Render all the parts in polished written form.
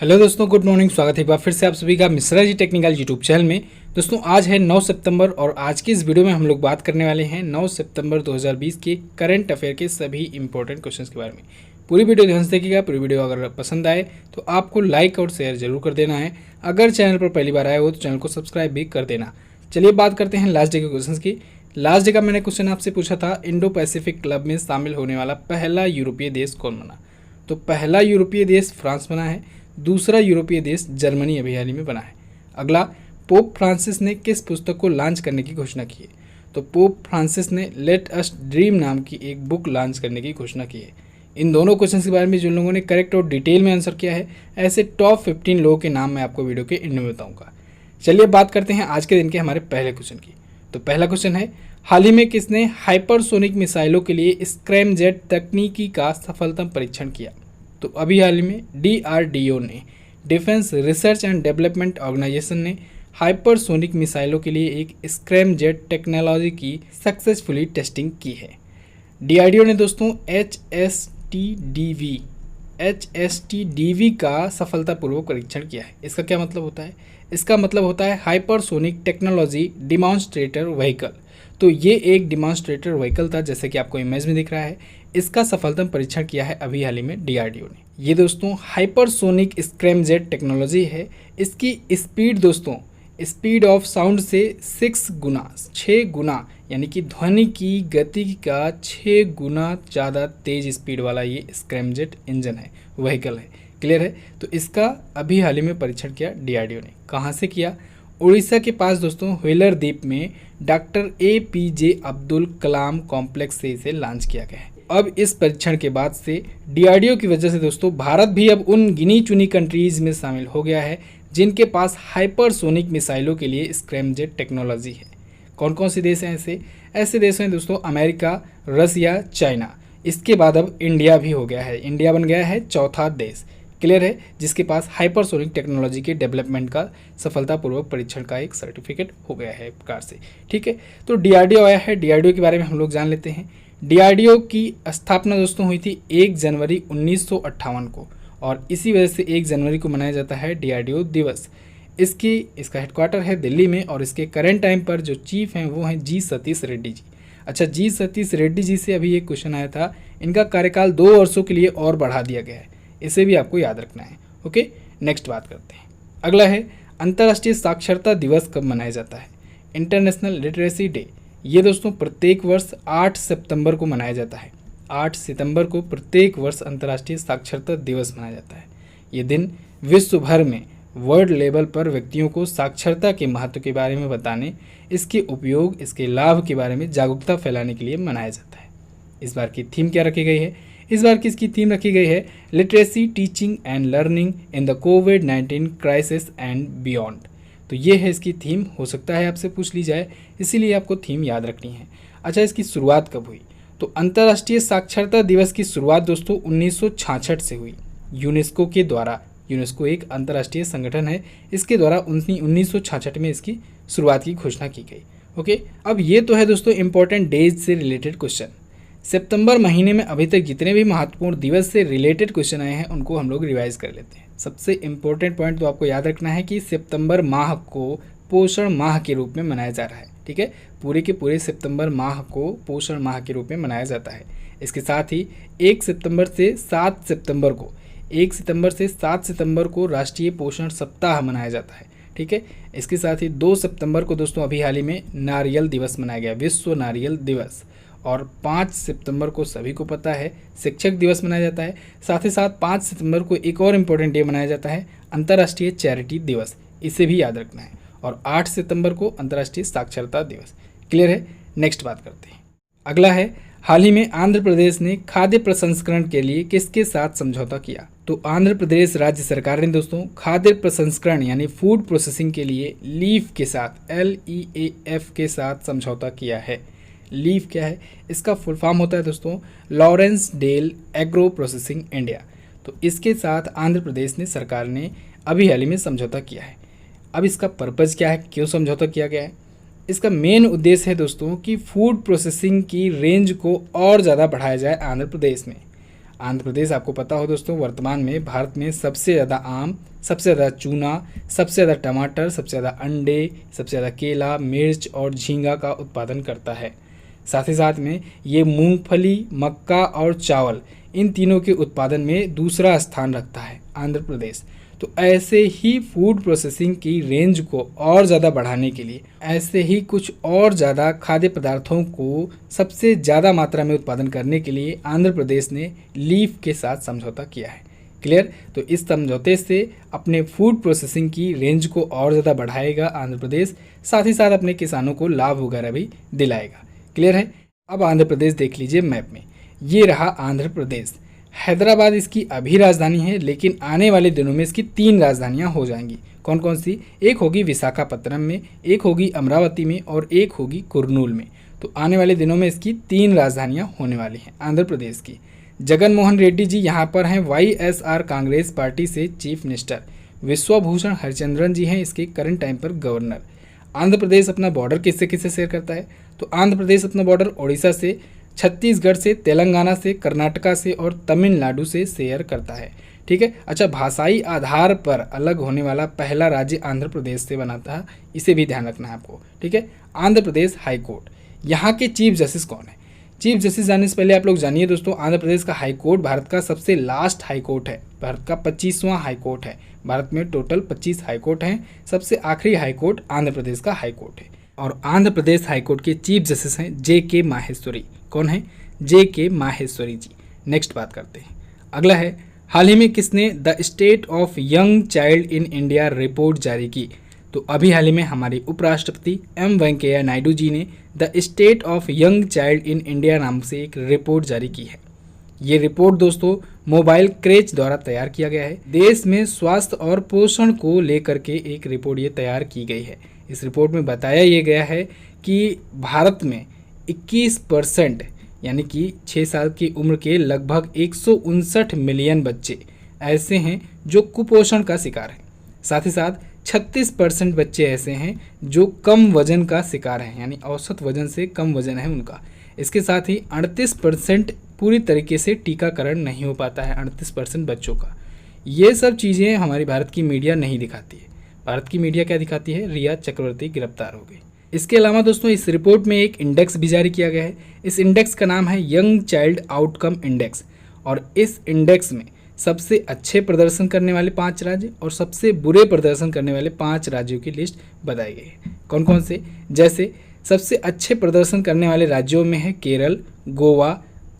Hello दोस्तों, good morning. स्वागत है एक बार फिर से आप सभी का Mishra ji technical YouTube channel में। दोस्तों आज है 9 सितंबर और आज की इस वीडियो में हम लोग बात करने वाले हैं 9 सितंबर 2020 के करंट अफेयर के सभी इंपॉर्टेंट क्वेश्चंस के बारे में। पूरी वीडियो ध्यान से देखिएगा। पूरी वीडियो अगर पसंद आए तो आपको लाइक और शेयर जरूर कर देना है। अगर चैनल पर पहली बार आए हो तो चैनल को सब्सक्राइब भी कर देना। चलिए बात करते हैं लास्ट डे के क्वेश्चन की। लास्ट डे का मैंने क्वेश्चन आपसे पूछा था, इंडो पैसिफिक क्लब में शामिल होने वाला पहला यूरोपीय देश कौन बना। तो पहला यूरोपीय देश फ्रांस बना है, दूसरा यूरोपीय देश जर्मनी अभी हाल ही में बना है। अगला, पोप फ्रांसिस ने किस पुस्तक को लॉन्च करने की घोषणा की है। तो पोप फ्रांसिस ने लेट अस ड्रीम नाम की एक बुक लॉन्च करने की घोषणा की है। इन दोनों क्वेश्चन के बारे में जिन लोगों ने करेक्ट और डिटेल में आंसर किया है, ऐसे टॉप 15 लोगों के नाम मैं आपको वीडियो के एंड में बताऊंगा। चलिए बात करते हैं आज के दिन के हमारे पहले क्वेश्चन की। तो पहला क्वेश्चन है, हाल ही में किसने हाइपरसोनिक मिसाइलों के लिए स्क्रैमजेट तकनीकी का सफलतम परीक्षण किया। तो अभी हाल ही में DRDO ने, defence research and development organisation ने हाइपरसोनिक मिसाइलों के लिए एक स्क्रैमजेट टेक्नोलॉजी की सक्सेसफुली टेस्टिंग की है। DRDO ने दोस्तों HSTDV का सफलतापूर्वक परीक्षण किया है। इसका क्या मतलब होता है? इसका मतलब होता है हाइपरसोनिक टेक्नोलॉजी डिमॉन्स्ट्रेटर व्हीकल। तो ये एक डिमॉन्स्ट्रेटर व्हीकल था, जैसे कि आपको इमेज में दिख रहा है। इसका सफलतम परीक्षण किया है अभी हाल ही में DRDO ने। ये दोस्तों हाइपरसोनिक स्क्रैमजेट टेक्नोलॉजी है। इसकी स्पीड दोस्तों स्पीड ऑफ साउंड से 6 गुना यानी कि ध्वनि की गति का 6 गुना ज़्यादा तेज स्पीड वाला ये स्क्रैमजेट इंजन है, व्हीकल है। क्लियर है? तो इसका अभी हाल ही में परीक्षण किया DRDO ने। कहाँ से किया? उड़ीसा के पास दोस्तों व्हीलर द्वीप में doctor APJ Abdul Kalam complex से इसे लॉन्च किया गया है। अब इस परीक्षण के बाद से DRDO की वजह से दोस्तों भारत भी अब उन गिनी चुनी कंट्रीज में शामिल हो गया है जिनके पास हाइपरसोनिक मिसाइलों के लिए स्क्रैमजेट टेक्नोलॉजी है। कौन कौन से देश हैं ऐसे? ऐसे देश हैं दोस्तों अमेरिका, रसिया, चाइना। इसके बाद अब इंडिया भी हो गया है। इंडिया बन गया है चौथा देश। क्लियर है? जिसके पास हाइपरसोनिक टेक्नोलॉजी के डेवलपमेंट का सफलतापूर्वक परीक्षण का एक सर्टिफिकेट हो गया है एक प्रकार से। ठीक है, तो DRDO आया है। DRDO के बारे में हम लोग जान लेते हैं। DRDO की स्थापना दोस्तों हुई थी 1 जनवरी 1958 को और इसी वजह से 1 जनवरी को मनाया जाता है DRDO दिवस। इसका हेडक्वार्टर है दिल्ली में और इसके करंट टाइम पर जो चीफ हैं वो हैं G सतीश रेड्डी जी। अच्छा, G सतीश रेड्डी जी से अभी एक क्वेश्चन आया था। इनका कार्यकाल 2 वर्षों के लिए और बढ़ा दिया गया है, इसे भी आपको याद रखना है। ओके, नेक्स्ट बात करते हैं। अगला है, अंतर्राष्ट्रीय साक्षरता दिवस कब मनाया जाता है। International literacy day. ये दोस्तों प्रत्येक वर्ष 8 सितंबर को मनाया जाता है। 8 सितंबर को प्रत्येक वर्ष अंतर्राष्ट्रीय साक्षरता दिवस मनाया जाता है। ये दिन विश्व भर में वर्ल्ड लेवल पर व्यक्तियों को साक्षरता के महत्व के बारे में बताने, इसके उपयोग, इसके लाभ के बारे में जागरूकता फैलाने के लिए मनाया जाता है। इस बार की थीम क्या रखी गई है? इस बार की इसकी थीम रखी गई है literacy teaching and learning in the covid crisis and beyond. तो ये है इसकी थीम। हो सकता है आपसे पूछ ली जाए, इसीलिए आपको थीम याद रखनी है। अच्छा, इसकी शुरुआत कब हुई? तो अंतर्राष्ट्रीय साक्षरता दिवस की शुरुआत दोस्तों 1966 से हुई यूनेस्को के द्वारा। यूनेस्को एक अंतर्राष्ट्रीय संगठन है, इसके द्वारा 1966 में इसकी शुरुआत की घोषणा की गई। ओके, अब ये तो है दोस्तों इंपॉर्टेंट डेज से रिलेटेड क्वेश्चन। सितंबर महीने में अभी तक जितने भी महत्वपूर्ण दिवस से रिलेटेड क्वेश्चन आए हैं उनको हम लोग रिवाइज कर लेते हैं। सबसे इम्पोर्टेंट पॉइंट तो आपको याद रखना है कि सितंबर माह को पोषण माह के रूप में मनाया जा रहा है। ठीक है, पूरे के पूरे सितंबर माह को पोषण माह के रूप में मनाया जाता है। इसके साथ ही 1 सितंबर से 7 सितंबर को राष्ट्रीय पोषण सप्ताह मनाया जाता है। ठीक है, इसके साथ ही 2 सितंबर को दोस्तों अभी हाल ही में नारियल दिवस मनाया गया, विश्व नारियल दिवस। और 5 सितंबर को सभी को पता है शिक्षक दिवस मनाया जाता है। साथ ही साथ 5 सितंबर को एक और इम्पोर्टेंट डे मनाया जाता है, अंतर्राष्ट्रीय चैरिटी दिवस। इसे भी याद रखना है। और 8 सितंबर को अंतर्राष्ट्रीय साक्षरता दिवस। क्लियर है? नेक्स्ट बात करते हैं। अगला है, हाल ही में आंध्र प्रदेश ने खाद्य प्रसंस्करण के लिए किसके साथ समझौता किया। तो आंध्र प्रदेश राज्य सरकार ने दोस्तों खाद्य प्रसंस्करण यानी फूड प्रोसेसिंग के लिए लीफ के साथ LEAF के साथ समझौता किया है। लीफ क्या है? इसका फुल फॉर्म होता है दोस्तों Lawrence Dale Agro Processing India. तो इसके साथ आंध्र प्रदेश ने सरकार ने अभी हाल ही में समझौता किया है। अब इसका पर्पज़ क्या है, क्यों समझौता किया गया है? इसका मेन उद्देश्य है दोस्तों कि फूड प्रोसेसिंग की रेंज को और ज़्यादा बढ़ाया जाए आंध्र प्रदेश में। आंध्र प्रदेश आपको पता हो दोस्तों, वर्तमान में भारत में सबसे ज़्यादा आम, सबसे ज़्यादा चूना, सबसे ज़्यादा टमाटर, सबसे ज़्यादा अंडे, सबसे ज़्यादा केला, मिर्च और झींगा का उत्पादन करता है। साथ ही साथ में ये मूंगफली, मक्का और चावल, इन तीनों के उत्पादन में दूसरा स्थान रखता है आंध्र प्रदेश। तो ऐसे ही फूड प्रोसेसिंग की रेंज को और ज़्यादा बढ़ाने के लिए, ऐसे ही कुछ और ज़्यादा खाद्य पदार्थों को सबसे ज़्यादा मात्रा में उत्पादन करने के लिए आंध्र प्रदेश ने लीफ के साथ समझौता किया है। क्लियर? तो इस समझौते से अपने फूड प्रोसेसिंग की रेंज को और ज़्यादा बढ़ाएगा आंध्र प्रदेश, साथ ही साथ अपने किसानों को लाभ वगैरह भी दिलाएगा। क्लियर है? अब आंध्र प्रदेश देख लीजिए मैप में, ये रहा आंध्र प्रदेश। हैदराबाद इसकी अभी राजधानी है, लेकिन आने वाले दिनों में इसकी 3 राजधानियां हो जाएंगी। कौन कौन सी? एक होगी विशाखापत्तनम में, एक होगी अमरावती में और एक होगी कुर्नूल में। तो आने वाले दिनों में इसकी 3 राजधानियां होने वाली हैं आंध्र प्रदेश की। जगन मोहन रेड्डी जी यहाँ पर हैं YSR कांग्रेस पार्टी से चीफ मिनिस्टर। विश्वभूषण हरिचंद्रन जी हैं इसके करंट टाइम पर गवर्नर। आंध्र प्रदेश अपना बॉर्डर किससे किससे शेयर करता है? तो आंध्र प्रदेश अपना बॉर्डर ओडिशा से, छत्तीसगढ़ से, तेलंगाना से, कर्नाटका से और तमिलनाडु से शेयर करता है। ठीक है। अच्छा, भाषाई आधार पर अलग होने वाला पहला राज्य आंध्र प्रदेश से बना था, इसे भी ध्यान रखना है आपको। ठीक है। आंध्र प्रदेश हाई कोर्ट, यहाँ के चीफ जस्टिस कौन है? चीफ जस्टिस जानने से पहले आप लोग जानिए दोस्तों, आंध्र प्रदेश का हाई कोर्ट भारत का सबसे लास्ट हाई कोर्ट है, भारत का 25वां हाई कोर्ट है। भारत में टोटल 25 हाई कोर्ट हैं, सबसे आखिरी हाई कोर्ट आंध्र प्रदेश का हाई कोर्ट है। और आंध्र प्रदेश हाई कोर्ट के चीफ जस्टिस हैं JK माहेश्वरी। कौन है? JK माहेश्वरी जी। नेक्स्ट बात करते हैं। अगला है, हाल ही में किसने the state of young child in India report जारी की? तो अभी हाल ही में हमारे उपराष्ट्रपति M वेंकैया नायडू जी ने the state of young child in India नाम से एक रिपोर्ट जारी की है। ये रिपोर्ट दोस्तों मोबाइल क्रेच द्वारा तैयार किया गया है। देश में स्वास्थ्य और पोषण को लेकर के एक रिपोर्ट ये तैयार की गई है। इस रिपोर्ट में बताया ये गया है कि भारत में 21% यानी कि 6 साल की उम्र के लगभग 159 मिलियन बच्चे ऐसे हैं जो कुपोषण का शिकार हैं। साथ ही साथ 36% बच्चे ऐसे हैं जो कम वजन का शिकार हैं, यानी औसत वजन से कम वजन है उनका। इसके साथ ही 38% पूरी तरीके से टीकाकरण नहीं हो पाता है, 38% बच्चों का। ये सब चीज़ें हमारी भारत की मीडिया नहीं दिखाती है। भारत की मीडिया क्या दिखाती है? रिया चक्रवर्ती गिरफ्तार हो गई। इसके अलावा दोस्तों इस रिपोर्ट में एक इंडेक्स भी जारी किया गया है। इस इंडेक्स का नाम है यंग चाइल्ड आउटकम इंडेक्स, और इस इंडेक्स में सबसे अच्छे प्रदर्शन करने वाले 5 राज्य और सबसे बुरे प्रदर्शन करने वाले 5 राज्यों की लिस्ट बताई गई है। कौन कौन से? जैसे सबसे अच्छे प्रदर्शन करने वाले राज्यों में है केरल, गोवा,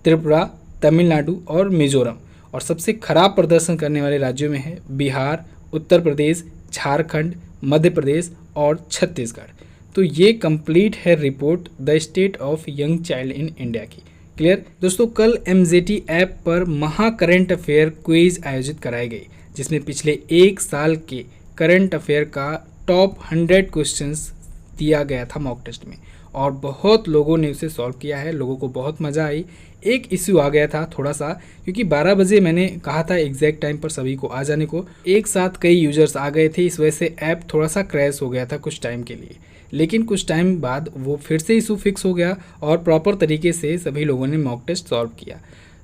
त्रिपुरा, तमिलनाडु और मिजोरम। और सबसे खराब प्रदर्शन करने वाले राज्यों में है बिहार, उत्तर प्रदेश, झारखंड, मध्य प्रदेश और छत्तीसगढ़। तो ये कंप्लीट है report the state of young child in India की। क्लियर दोस्तों? कल MZT ऐप पर महा करंट अफेयर क्विज आयोजित कराई गई, जिसमें पिछले 1 साल के करंट अफेयर का टॉप 100 क्वेश्चंस दिया गया था मॉक टेस्ट में, और बहुत लोगों ने उसे सॉल्व किया है। लोगों को बहुत मज़ा आई। एक इश्यू आ गया था थोड़ा सा, क्योंकि 12 बजे मैंने कहा था एग्जैक्ट टाइम पर सभी को आ जाने को, एक साथ कई यूजर्स आ गए थे, इस वजह से ऐप थोड़ा सा क्रैश हो गया था कुछ टाइम के लिए। लेकिन कुछ टाइम बाद वो फिर से इशू फिक्स हो गया और प्रॉपर तरीके से सभी लोगों ने मॉक टेस्ट सॉल्व किया।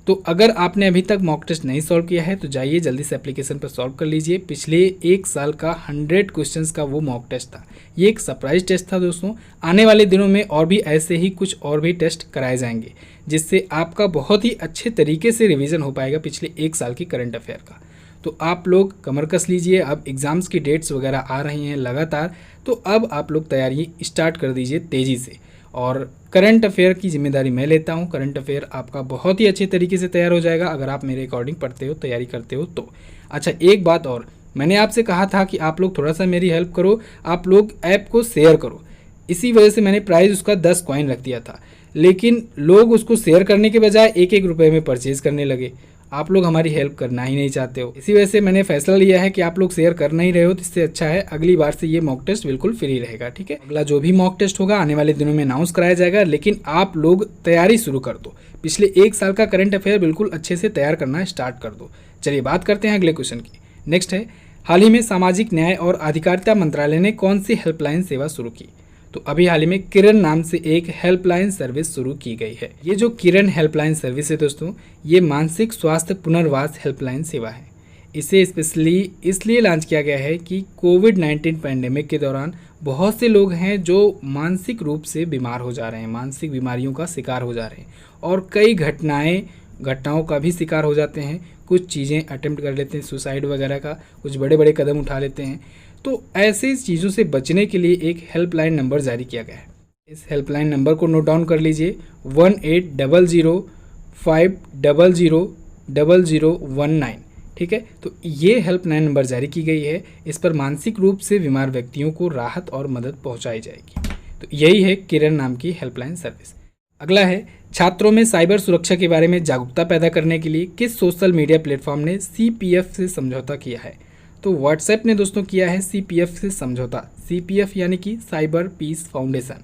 तो अगर आपने अभी तक मॉक टेस्ट नहीं सॉल्व किया है तो जाइए जल्दी से एप्लीकेशन पर सॉल्व कर लीजिए। पिछले 1 साल का 100 क्वेश्चंस का वो मॉक टेस्ट था। ये एक सरप्राइज टेस्ट था दोस्तों। आने वाले दिनों में और भी ऐसे ही कुछ और भी टेस्ट कराए जाएंगे, जिससे आपका बहुत ही अच्छे तरीके से रिवीजन हो पाएगा पिछले 1 साल की करंट अफेयर का। तो आप लोग कमर कस लीजिए। अब एग्ज़ाम्स की डेट्स वगैरह आ रही हैं लगातार, तो अब आप लोग तैयारी स्टार्ट कर दीजिए तेज़ी से। और करंट अफेयर की जिम्मेदारी मैं लेता हूं। करंट अफेयर आपका बहुत ही अच्छे तरीके से तैयार हो जाएगा अगर आप मेरे अकॉर्डिंग पढ़ते हो, तैयारी करते हो तो। अच्छा, एक बात और, मैंने आपसे कहा था कि आप लोग थोड़ा सा मेरी हेल्प करो, आप लोग ऐप को शेयर करो। इसी वजह से मैंने प्राइस उसका 10 कॉइन रख दिया था, लेकिन लोग उसको शेयर करने के बजाय 1-1 रुपये में परचेज़ करने लगे। आप लोग हमारी हेल्प करना ही नहीं चाहते हो। इसी वजह से मैंने फैसला लिया है कि आप लोग शेयर कर नहीं रहे हो, तो इससे अच्छा है अगली बार से ये मॉक टेस्ट बिल्कुल फ्री रहेगा। ठीक है, अगला जो भी मॉक टेस्ट होगा आने वाले दिनों में अनाउंस कराया जाएगा, लेकिन आप लोग तैयारी शुरू कर दो। पिछले 1 साल का करंट अफेयर बिल्कुल अच्छे से तैयार करना स्टार्ट कर दो। चलिए बात करते हैं अगले क्वेश्चन की। नेक्स्ट है, हाल ही में सामाजिक न्याय और अधिकारिता मंत्रालय ने कौन सी हेल्पलाइन सेवा शुरू की? तो अभी हाल ही में किरण नाम से एक हेल्पलाइन सर्विस शुरू की गई है। ये जो किरण हेल्पलाइन सर्विस है दोस्तों, ये मानसिक स्वास्थ्य पुनर्वास हेल्पलाइन सेवा है। इसे स्पेशली इसलिए लॉन्च किया गया है कि कोविड-19 पैंडेमिक के दौरान बहुत से लोग हैं जो मानसिक रूप से बीमार हो जा रहे हैं, मानसिक बीमारियों का शिकार हो जा रहे हैं और कई घटनाओं का भी शिकार हो जाते हैं। कुछ चीज़ें अटेम्प्ट कर लेते हैं, सुसाइड वगैरह का, कुछ बड़े बड़े कदम उठा लेते हैं। तो ऐसे चीज़ों से बचने के लिए एक हेल्पलाइन नंबर जारी किया गया है। इस हेल्पलाइन नंबर को नोट डाउन कर लीजिए, 1800-500-0019। ठीक है, तो ये हेल्पलाइन नंबर जारी की गई है। इस पर मानसिक रूप से बीमार व्यक्तियों को राहत और मदद पहुंचाई जाएगी। तो यही है किरण नाम की हेल्पलाइन सर्विस। अगला है, छात्रों में साइबर सुरक्षा के बारे में जागरूकता पैदा करने के लिए किस सोशल मीडिया प्लेटफॉर्म ने CPF से समझौता किया है? तो व्हाट्सएप ने दोस्तों किया है CPF से समझौता। CPF यानी कि साइबर पीस फाउंडेशन।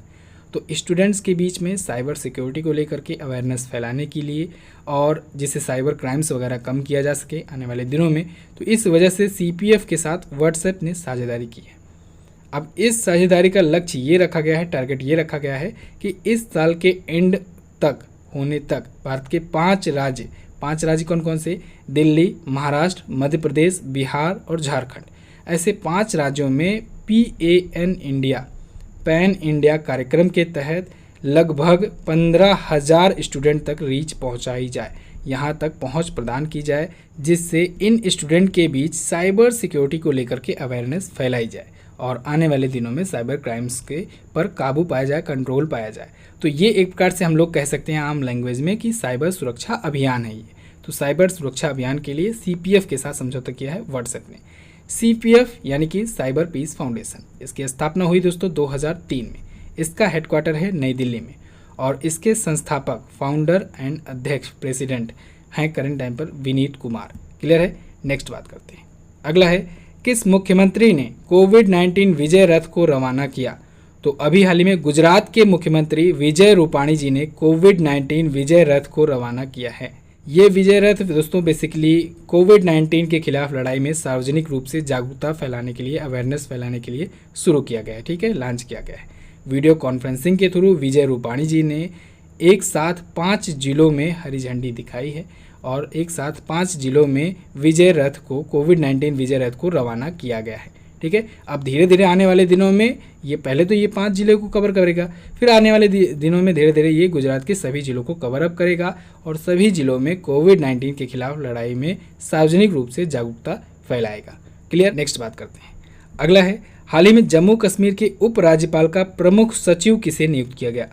तो स्टूडेंट्स के बीच में साइबर सिक्योरिटी को लेकर के अवेयरनेस फैलाने के लिए और जिससे साइबर क्राइम्स वगैरह कम किया जा सके आने वाले दिनों में, तो इस वजह से CPF के साथ व्हाट्सएप ने साझेदारी की है। अब इस साझेदारी का लक्ष्य ये रखा गया है, टारगेट ये रखा गया है कि इस साल के एंड होने तक भारत के 5 राज्य कौन कौन से? दिल्ली, महाराष्ट्र, मध्य प्रदेश, बिहार और झारखंड। ऐसे 5 राज्यों में पैन इंडिया कार्यक्रम के तहत लगभग 15,000 स्टूडेंट तक रीच पहुंचाई जाए, यहाँ तक पहुंच प्रदान की जाए, जिससे इन स्टूडेंट के बीच साइबर सिक्योरिटी को लेकर के अवेयरनेस फैलाई जाए और आने वाले दिनों में साइबर क्राइम्स के पर काबू पाया जाए, कंट्रोल पाया जाए। तो ये एक प्रकार से हम लोग कह सकते हैं आम लैंग्वेज में कि साइबर सुरक्षा अभियान है ये। तो साइबर सुरक्षा अभियान के लिए CPF के साथ समझौता किया है व्हाट्सएप ने। CPF यानी कि साइबर पीस फाउंडेशन, इसकी स्थापना हुई दोस्तों 2003 में। इसका हेडक्वार्टर है नई दिल्ली में और इसके संस्थापक, फाउंडर एंड अध्यक्ष, प्रेसिडेंट हैं करंट टाइम पर विनीत कुमार। क्लियर है? नेक्स्ट बात करते हैं। अगला है, किस मुख्यमंत्री ने कोविड-19 विजय रथ को रवाना किया? तो अभी हाल ही में गुजरात के मुख्यमंत्री विजय रूपाणी जी ने कोविड-19 विजय रथ को रवाना किया है। ये विजय रथ दोस्तों बेसिकली कोविड-19 के खिलाफ लड़ाई में सार्वजनिक रूप से जागरूकता फैलाने के लिए, अवेयरनेस फैलाने के लिए शुरू किया गया है। ठीक है, लॉन्च किया गया है। वीडियो कॉन्फ्रेंसिंग के थ्रू विजय रूपाणी जी ने एक साथ 5 जिलों में हरी झंडी दिखाई है और एक साथ 5 जिलों में विजय रथ को, कोविड-19 विजय रथ को रवाना किया गया है। ठीक है, अब धीरे धीरे आने वाले दिनों में ये पहले तो ये 5 जिलों को कवर करेगा, फिर आने वाले दिनों में धीरे धीरे ये गुजरात के सभी जिलों को कवर अप करेगा और सभी जिलों में कोविड-19 के खिलाफ लड़ाई में सार्वजनिक रूप से जागरूकता फैलाएगा। क्लियर? नेक्स्ट बात करते हैं। अगला है, हाल ही में जम्मू कश्मीर के उपराज्यपाल का प्रमुख सचिव किसे नियुक्त किया गया?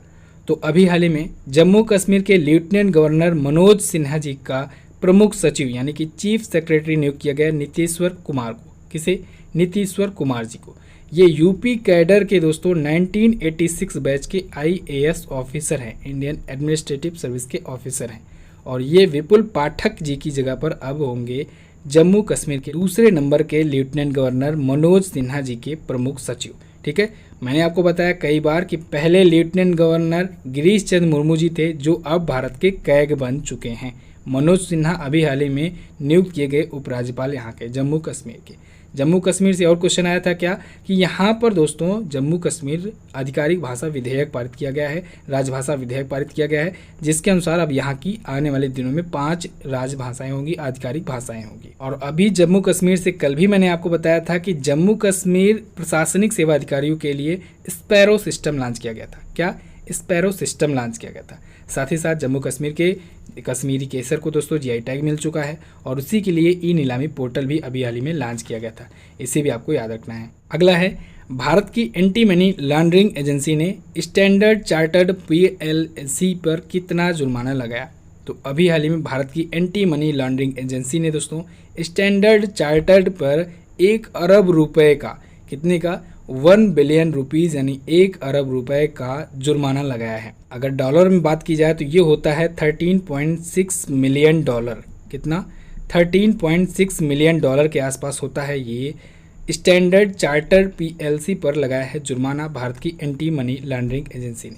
तो अभी हाल ही में जम्मू कश्मीर के लेफ्टिनेंट गवर्नर मनोज सिन्हा जी का प्रमुख सचिव यानी कि चीफ सेक्रेटरी नियुक्त किया गया नीतीश्वर कुमार को। किसे? नीतीश्वर कुमार जी को। ये यूपी कैडर के दोस्तों 1986 बैच के IAS ऑफिसर हैं, इंडियन एडमिनिस्ट्रेटिव सर्विस के ऑफिसर हैं और ये विपुल पाठक जी की जगह पर अब होंगे जम्मू कश्मीर के दूसरे नंबर के लेफ्टिनेंट गवर्नर मनोज सिन्हा जी के प्रमुख सचिव। ठीक है, मैंने आपको बताया कई बार कि पहले लेफ्टिनेंट गवर्नर गिरीश चंद्र मुर्मू जी थे जो अब भारत के कैग बन चुके हैं। मनोज सिन्हा अभी हाल ही में नियुक्त किए गए उपराज्यपाल यहाँ के जम्मू कश्मीर के। जम्मू कश्मीर से और क्वेश्चन आया था क्या कि यहाँ पर दोस्तों जम्मू कश्मीर आधिकारिक भाषा विधेयक पारित किया गया है, राजभाषा विधेयक पारित किया गया है, जिसके अनुसार अब यहाँ की आने वाले दिनों में 5 राजभाषाएं होंगी, आधिकारिक भाषाएं होंगी। और अभी जम्मू कश्मीर से कल भी मैंने आपको बताया था कि जम्मू कश्मीर प्रशासनिक सेवा अधिकारियों के लिए स्पैरो सिस्टम लॉन्च किया गया था। क्या? स्पैरो सिस्टम लॉन्च किया गया था। साथ ही साथ जम्मू कश्मीर के कश्मीरी केसर को दोस्तों GI टैग मिल चुका है और उसी के लिए नीलामी पोर्टल भी अभी हाल ही में लॉन्च किया गया था। इसे भी आपको याद रखना है। अगला है, भारत की एंटी मनी लॉन्ड्रिंग एजेंसी ने स्टैंडर्ड चार्टर्ड PLC पर कितना जुर्माना लगाया? तो अभी हाल ही में भारत की एंटी मनी लॉन्ड्रिंग एजेंसी ने दोस्तों स्टैंडर्ड चार्टर्ड पर 1 अरब रुपए का, कितने का? 1 बिलियन रुपीज़ यानी 1 अरब रुपए का जुर्माना लगाया है। अगर डॉलर में बात की जाए तो ये होता है $13.6 मिलियन। कितना? $13.6 मिलियन के आसपास होता है ये स्टैंडर्ड चार्टर्ड PLC पर लगाया है जुर्माना भारत की एंटी मनी लॉन्ड्रिंग एजेंसी ने।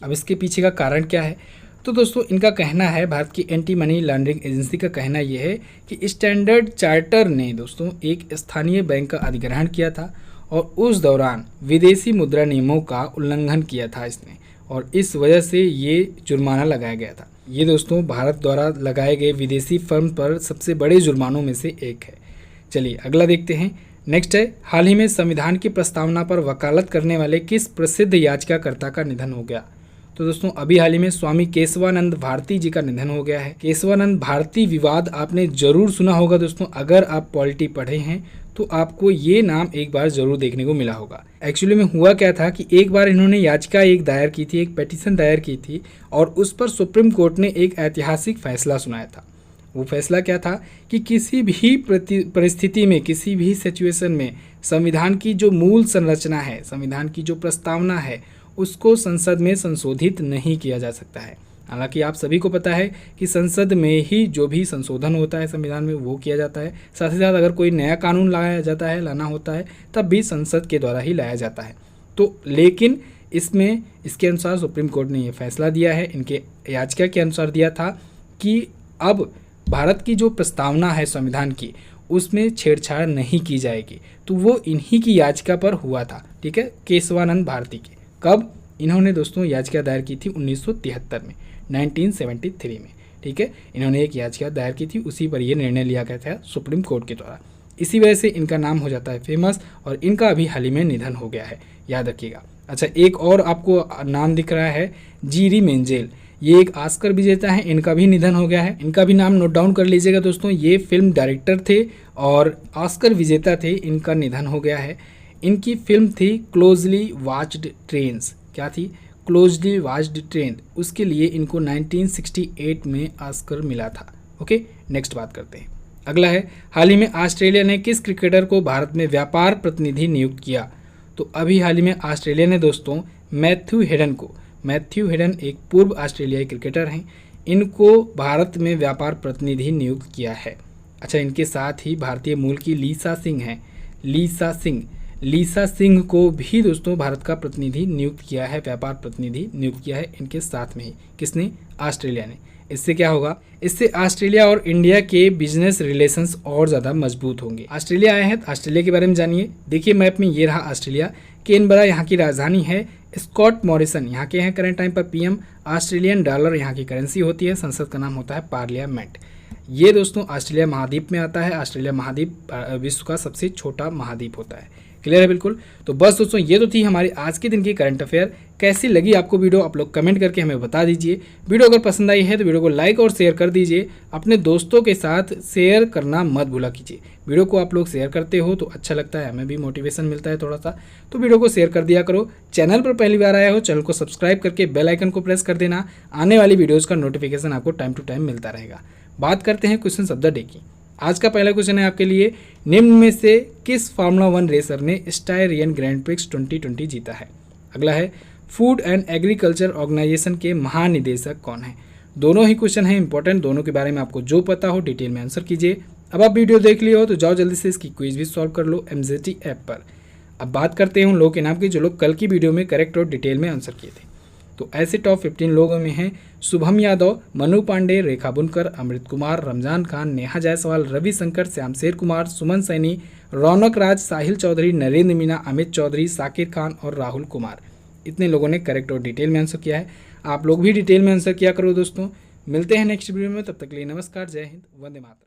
अब इसके पीछे का कारण क्या है? तो दोस्तों इनका कहना है, भारत की एंटी मनी लॉन्ड्रिंग एजेंसी का कहना यह है कि स्टैंडर्ड चार्टर ने दोस्तों एक स्थानीय बैंक का अधिग्रहण किया था और उस दौरान विदेशी मुद्रा नियमों का उल्लंघन किया था इसने, और इस वजह से ये जुर्माना लगाया गया था। ये दोस्तों भारत द्वारा लगाए गए विदेशी फर्म पर सबसे बड़े जुर्मानों में से एक है। चलिए अगला देखते हैं। नेक्स्ट है, हाल ही में संविधान की प्रस्तावना पर वकालत करने वाले किस प्रसिद्ध याचिकाकर्ता का निधन हो गया? तो दोस्तों अभी हाल ही में स्वामी केशवानंद भारती जी का निधन हो गया है। केशवानंद भारती विवाद आपने जरूर सुना होगा दोस्तों, अगर आप पॉलिटी पढ़े हैं तो आपको ये नाम एक बार जरूर देखने को मिला होगा। एक्चुअली में हुआ क्या था कि एक बार इन्होंने याचिका दायर की थी, एक पिटीशन दायर की थी, और उस पर सुप्रीम कोर्ट ने एक ऐतिहासिक फैसला सुनाया था। वो फैसला क्या था कि किसी भी परिस्थिति में, किसी भी सिचुएशन में संविधान की जो मूल संरचना है, संविधान की जो प्रस्तावना है, उसको संसद में संशोधित नहीं किया जा सकता है। हालांकि आप सभी को पता है कि संसद में ही जो भी संशोधन होता है संविधान में वो किया जाता है। साथ ही साथ अगर कोई नया कानून लाना होता है तब भी संसद के द्वारा ही लाया जाता है। तो लेकिन इसके अनुसार सुप्रीम कोर्ट ने ये फैसला दिया है, इनके याचिका के अनुसार दिया था कि अब भारत की जो प्रस्तावना है संविधान की, उसमें छेड़छाड़ नहीं की जाएगी। तो वो इन्हीं की याचिका पर हुआ था, ठीक है, केशवानंद भारती की। कब इन्होंने दोस्तों याचिका दायर की थी? 1973 में, 1973 में, ठीक है, इन्होंने एक याचिका दायर की थी, उसी पर यह निर्णय लिया गया था सुप्रीम कोर्ट के द्वारा। इसी वजह से इनका नाम हो जाता है फेमस, और इनका अभी हाल ही में निधन हो गया है, याद रखिएगा। अच्छा, एक और आपको नाम दिख रहा है, जीरी मेंजेल, ये एक ऑस्कर विजेता है, इनका भी निधन हो गया है। इनका भी नाम नोट डाउन कर लीजिएगा दोस्तों। ये फिल्म डायरेक्टर थे और ऑस्कर विजेता थे, इनका निधन हो गया है। इनकी फिल्म थी क्लोजली वॉच्ड ट्रेन्स। क्या थी? Closely watched train. उसके लिए इनको 1968 में ऑस्कर मिला था। ओके, नेक्स्ट बात करते हैं। अगला है, हाल ही में ऑस्ट्रेलिया ने किस क्रिकेटर को भारत में व्यापार प्रतिनिधि नियुक्त किया? तो अभी हाल ही में ऑस्ट्रेलिया ने दोस्तों मैथ्यू हेडन एक पूर्व ऑस्ट्रेलियाई क्रिकेटर हैं, इनको भारत में व्यापार प्रतिनिधि नियुक्त किया है। अच्छा, इनके साथ ही भारतीय मूल की लीसा सिंह हैं, लीसा सिंह को भी दोस्तों भारत का प्रतिनिधि नियुक्त किया है, व्यापार प्रतिनिधि नियुक्त किया है इनके साथ में ही। किसने? ऑस्ट्रेलिया ने। इससे क्या होगा? इससे ऑस्ट्रेलिया और इंडिया के बिजनेस रिलेशंस और ज़्यादा मजबूत होंगे। ऑस्ट्रेलिया आए हैं तो ऑस्ट्रेलिया के बारे में जानिए। देखिए मैप में ये रहा ऑस्ट्रेलिया, कैनबरा यहाँ की राजधानी है, स्कॉट मॉरिसन यहाँ के हैं करंट टाइम पर पीएम, ऑस्ट्रेलियन डॉलर यहाँ की करेंसी होती है, संसद का नाम होता है पार्लियामेंट। ये दोस्तों ऑस्ट्रेलिया महाद्वीप में आता है। ऑस्ट्रेलिया महाद्वीप विश्व का सबसे छोटा महाद्वीप होता है। क्लियर है बिल्कुल? तो बस दोस्तों ये तो थी हमारी आज के दिन की करंट अफेयर। कैसी लगी आपको वीडियो आप लोग कमेंट करके हमें बता दीजिए। वीडियो अगर पसंद आई है तो वीडियो को लाइक और शेयर कर दीजिए। अपने दोस्तों के साथ शेयर करना मत भूला कीजिए। वीडियो को आप लोग शेयर करते हो तो अच्छा लगता है, हमें भी मोटिवेशन मिलता है थोड़ा सा, तो वीडियो को शेयर कर दिया करो। चैनल पर पहली बार आया हो, चैनल को सब्सक्राइब करके बेल आइकन को प्रेस कर देना। आने वाली वीडियोज़ का नोटिफिकेशन आपको टाइम टू टाइम मिलता रहेगा। बात करते हैं क्वेश्चन ऑफ द डे की। आज का पहला क्वेश्चन है आपके लिए, निम्न में से किस फार्मूला 1 रेसर ने स्टायरियन ग्रैंड प्रिक्स 2020 जीता है? अगला है, फूड एंड एग्रीकल्चर ऑर्गेनाइजेशन के महानिदेशक कौन है? दोनों ही क्वेश्चन हैं इंपॉर्टेंट, दोनों के बारे में आपको जो पता हो डिटेल में आंसर कीजिए। अब आप वीडियो देख लिए हो तो जाओ जल्दी से इसकी क्विज भी सॉल्व कर लो MZT ऐप पर। अब बात करते हैं उन लोगों के नाम की जो लोग कल की वीडियो में करेक्ट और डिटेल में आंसर किए थे। तो ऐसे टॉप 15 लोगों में हैं शुभम यादव, मनु पांडे, रेखा बुनकर, अमृत कुमार, रमजान खान, नेहा जायसवाल, रवि शंकर, श्यामशेर कुमार, सुमन सैनी, रौनक राज, साहिल चौधरी, नरेंद्र मीना, अमित चौधरी, साकिर खान और राहुल कुमार। इतने लोगों ने करेक्ट और डिटेल में आंसर किया है। आप लोग भी डिटेल में आंसर किया करो दोस्तों। मिलते हैं नेक्स्ट वीडियो में, तब तक के लिए नमस्कार, जय हिंद, वंदे मातरम।